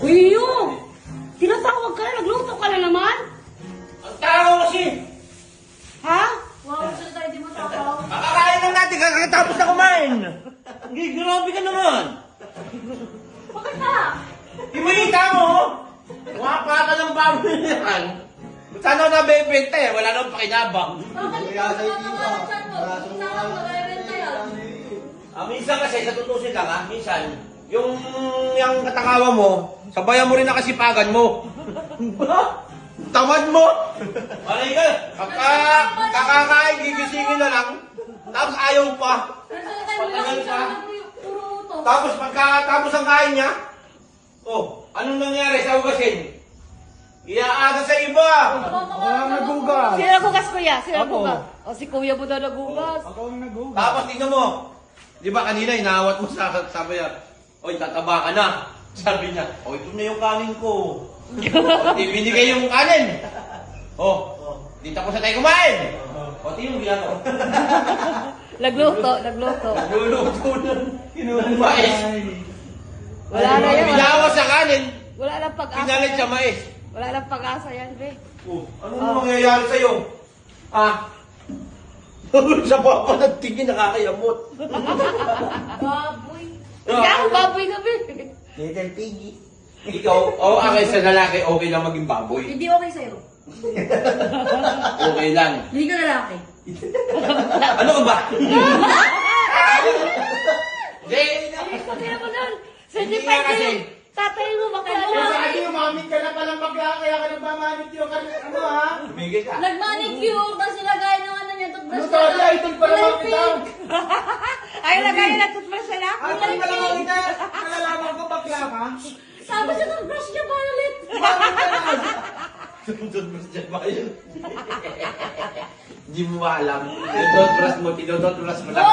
Uy, yung! Tinatawag ka na, nagluto ka na naman? Ang tao kasi! Ha? Wow, sila tayo di mo takaw. Kakakain lang natin, kakatapos na kumain! Hindi, grabe ka naman! Bakit na? Imanita mo! Wapa ka ng baboy yan! Sana nabebenta eh, wala nang pakinabang. Bakit ikaw sa mga chan mo? Sarap na bebenta yan. Minsan kasi, sa tutusin lang minsan, yung katakawa mo, sabayan mo rin na kasipagan mo. Tamad mo! Malay ka, kakakain, gigisingin na lang, tapos ayaw pa. Sila tayo Patagal mo pa. puro uto. Tapos pagkatapos ang kain niya, anong nangyari sa ugasin? Iaasa sa iba! Walang nagugas. Sino nagugas, kuya? Sino Ako. nagugas? O, si kuya mo na nagugas. Ako ang nagugas. Tapos tingnan mo, di ba kanina inawat mo sabi niya, oy, tataba ka na. Sabi niya, ito na yung kanin ko. Di binigay yung kanin. Di tapos na tayo kumain. Ito yung ginagawa. Nagluto, nagluto. Nagluluto na. Kinuha mais. Wala na yun. Binawas sa kanin, Wala nang pag-asa. pinalit sa yan. mais. Wala nang pag-asa yan, be. Ano mangyayari sa'yo? Sa papa nagtingin, nakakayamot. Baboy. Kaya ako baboy ka, be. Little piggy. Ikaw, okay sa lalaki, okay lang maging baboy. Hindi okay sa'yo. Okay lang. Hindi ka lalaki. Ano ka ba? Hindi. Sabi mo nun. Hindi Certified nga kasi. din. Tatay mo, bakla Kung na. sabi yung mamit ka na palang bakla, kaya ka nagmamanit yung ano ha? Tumigil ka. Nag-manicure kasi lagay ng ano niya, Ano toothbrush to? Di idol pa naman kita. Ay, lagay na toothbrush na. Idol pa naman kita. Malalaman ko bakla ka. Sabi sa toothbrush niya, violet. Toothbrush dyan ba yun? Hindi mo alam. Yung toothbrush mo, tinotoothbrush mo lang.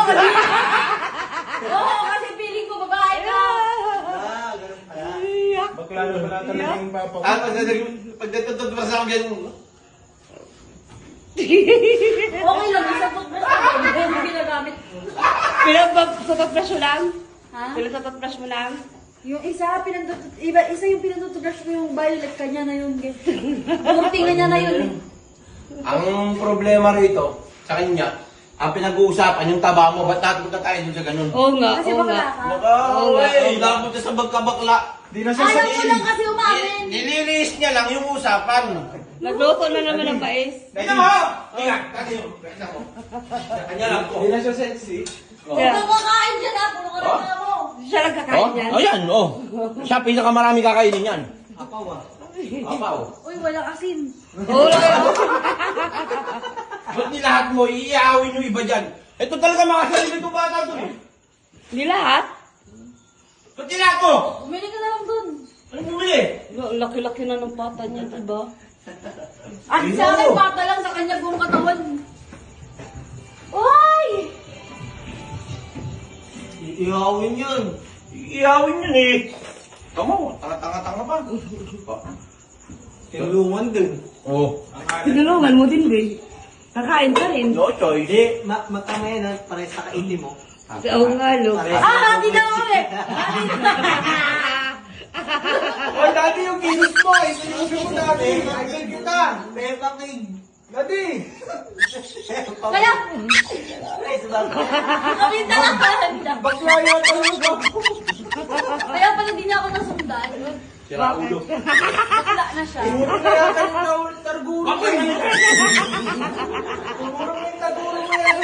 Oo, kasi feeling ko babae ka. Bakla na pala talaga yung papa ko. Pag nagtotoothbrush ako ganyan, Okay lang, sa toothbrush ka. Hindi mo ginagamit. Sa toothbrush mo lang? Ha? Sa toothbrush mo lang? Yung isa, isa yung pinatutubrush mo yung violet, kanya na yun. Bumurtingan niya na yun. ang problema rito, sa kanya, ang pinag-uusapan, yung taba mo, ba't natunta tayo dun sa ganun? Oo nga, Kasi oo bakla nga. ka. Nakaway, dapat na sa bagkabakla. Di na siya Ayaw sa mo lang kasi umamin. Nililis niya lang yung usapan. Nagluto na naman ng mais. Tingnan mo! Tingnan, tingnan mo. Tingnan mo. Kanya lang po. Di na siya sexy. Huwag kang kakain dyan ha, puro ka na mo. Siya lang kakain yan. Ayan, Siya, pinakamarami kakainin yan. Apaw. Uy, walang asin. Oo lang. Ba't ni lahat mo, iiawin yung iba dyan? Ito talaga makasarili itong bata to eh. Hindi lahat. Ba't ni lahat mo? Bumili ka na lang dun. Anong bumili? Ang laki-laki na ng pata niya, diba? At sa akin, pata lang, sa kanya buong katawan. Uy! Iiawin yan. Iiawin yan eh. Tama, tanga-tanga pa. Tinulungan din. Oh. Tinulungan mo din, be. Kakain ka rin. No choice. Hindi, matama yan, parehas sa kainin mo. Oo nga, lo. Hindi na ulit! Oy, dati yung kilos mo. Ito yung gusto mo dati. Idol kita. Peppa Pig. Dati. Kaya, Ay, sabag. kami talagaan. Bakla yata yung Kaya pala di niya ako nasundan. Sira ulo. Bakla na siya. Puro na yata yung targulo. Ako yun. Puro na yung targulo mo yan.